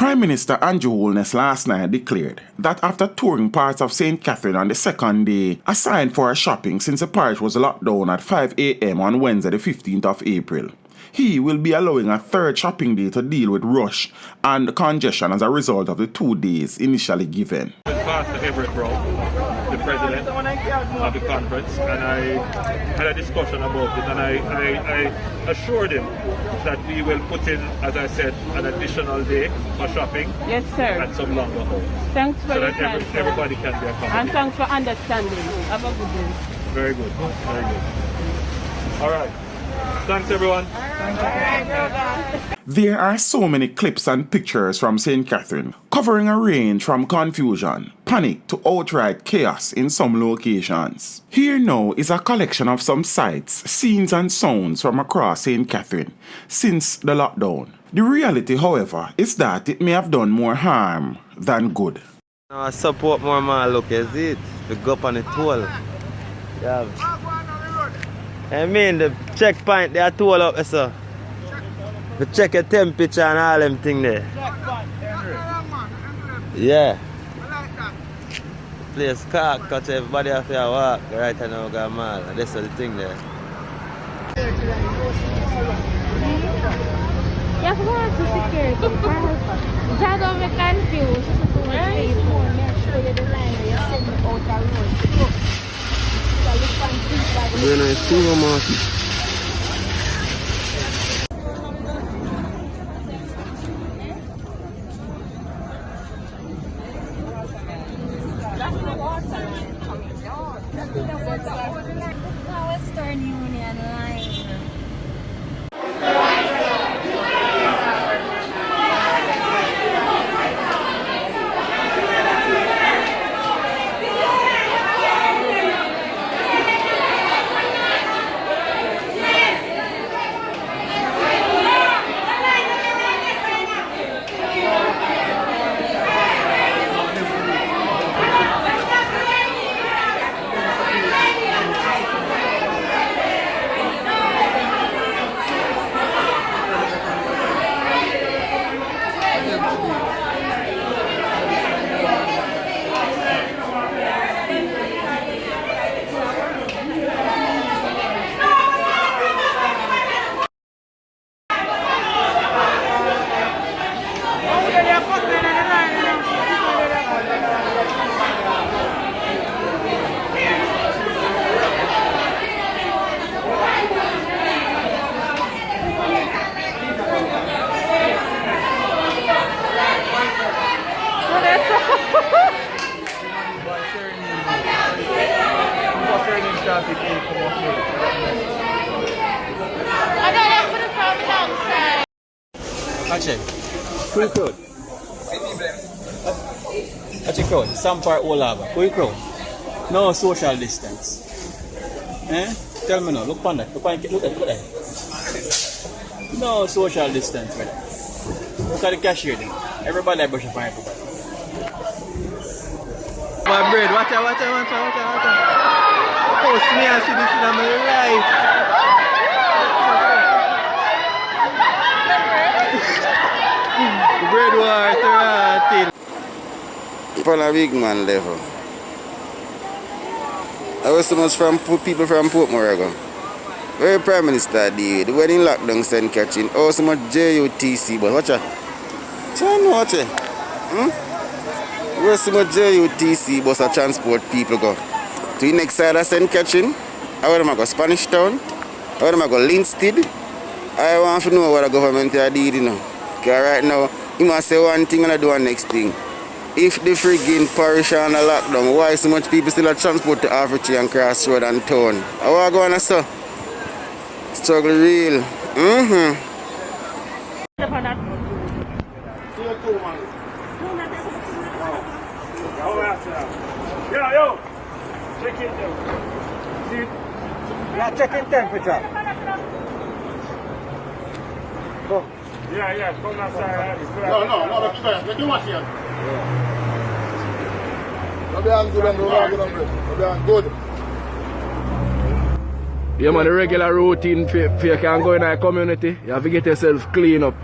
Prime Minister Andrew Holness last night declared that after touring parts of St. Catherine on the second day, assigned for shopping since the parish was locked down at 5 a.m. on Wednesday the 15th of April, he will be allowing a third shopping day to deal with rush and congestion as a result of the 2 days initially given. Pastor Everett Brown, the president of the conference, and I had a discussion about it, and I assured him that we will put in, as I said, an additional day for shopping. Yes, sir. At some longer hours. Thanks for so your that time, everybody can be accommodated. and thanks for understanding. Have a good day. Very good. Very good. All right. Thanks, everyone. There are so many clips and pictures from St. Catherine, covering a range from confusion, panic to outright chaos in some locations. Here now is a collection of some sights, scenes and sounds from across St. Catherine since the lockdown. The reality, however, is that it may have done more harm than good. I support more man, look, is it? We go up on the toll. Yeah. I mean, the checkpoint, they are toll up, sir. We check your temperature and all them thing there. Yeah. Place car, because everybody have to walk. Right now, we got mall. That's the thing there. You have to go to security. Just don't be confused. Make sure you the line where you send me out the road. Bueno, estuvo más. Western Union line. Actually, full crowd. Actually, crowd. Some part all over. Full crowd. No social distance. Eh? Tell me now. Look on that. Look at that. No social distance, brother. Look at the cashier there. Everybody brush up on everybody. My bread, watch out. Post me and see this in my life. Bread water. On a big man level. I was so much from people from Portmore. Where Prime Minister did, the wedding lockdown send catching, oh so much JUTC, but watch out. Watch it. Where so much JUTC bus a transport people go. To the next side of St. Catherine, I want to go Spanish Town, I want to go Linstead. I want to know what the government did, you know. Because right now, you must say one thing and I do the next thing. If the friggin' parish are on a lockdown, why so much people still have transport to Africa and Cross Road and town? How are you going to say? Struggle real. Yo, check it out. See? We are checking temperature. Go. Yeah, come outside. No, let's do what here. Good. Yeah man, the regular routine for you can go in our community, you have to get yourself clean up.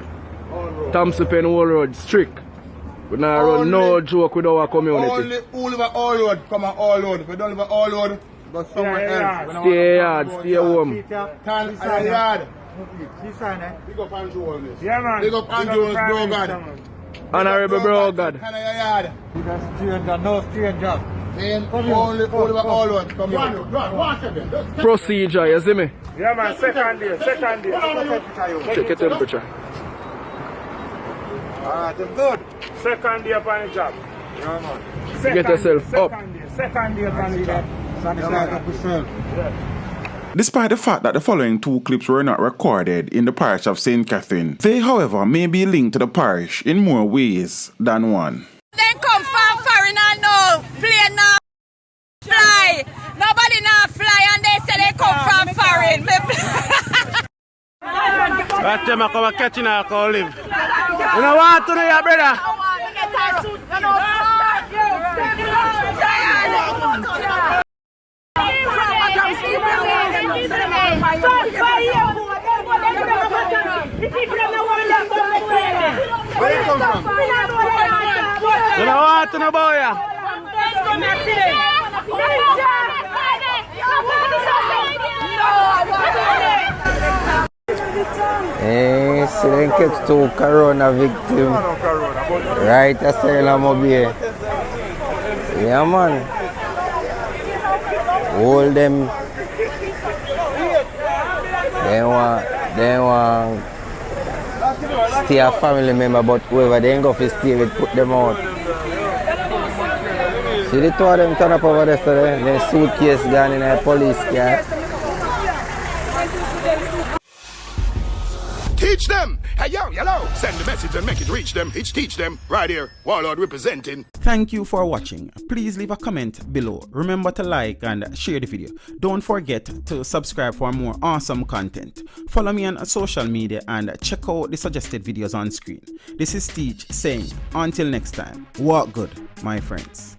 Thompson Pen Wall Road, strict. We not run no joke with our community. Only who live at all road, come at all road. If you don't live at all road, go somewhere else. Stay yard, stay home. Tan at the yard. Big up Andrew on this. Yeah, man. Big up Andrew, bro God. Honorable bro God. Tan at your yard. Stranger, no stranger. Then only who live at all road, come here. Procedure, you see me? Yeah, man. Second day. Check your temperature. Alright, I'm good. Second day upon the job. Yeah, man. Get yourself up. Second day upon the job. Despite the fact that the following two clips were not recorded in the parish of St. Catherine, they, however, may be linked to the parish in more ways than one. They come from foreign and no plane now fly. Nobody now fly and they say they come from foreign. Right them I come catching our call live. You know what to do, your brother? Where you come from? You know what to do, boy? So they catch two corona victim. Right asylum obey. Yeah man. Hold them. They want stay a family member, but whoever they ain't go to stay with, put them out. See the two of them turn up over there today, their suitcase gone in a police car. Teach them! Hey yo, hello! Send the message and make it reach them. It's teach them. Right here, Warlord representing. Thank you for watching. Please leave a comment below. Remember to like and share the video. Don't forget to subscribe for more awesome content. Follow me on social media and check out the suggested videos on screen. This is Teach saying, until next time, walk good, my friends.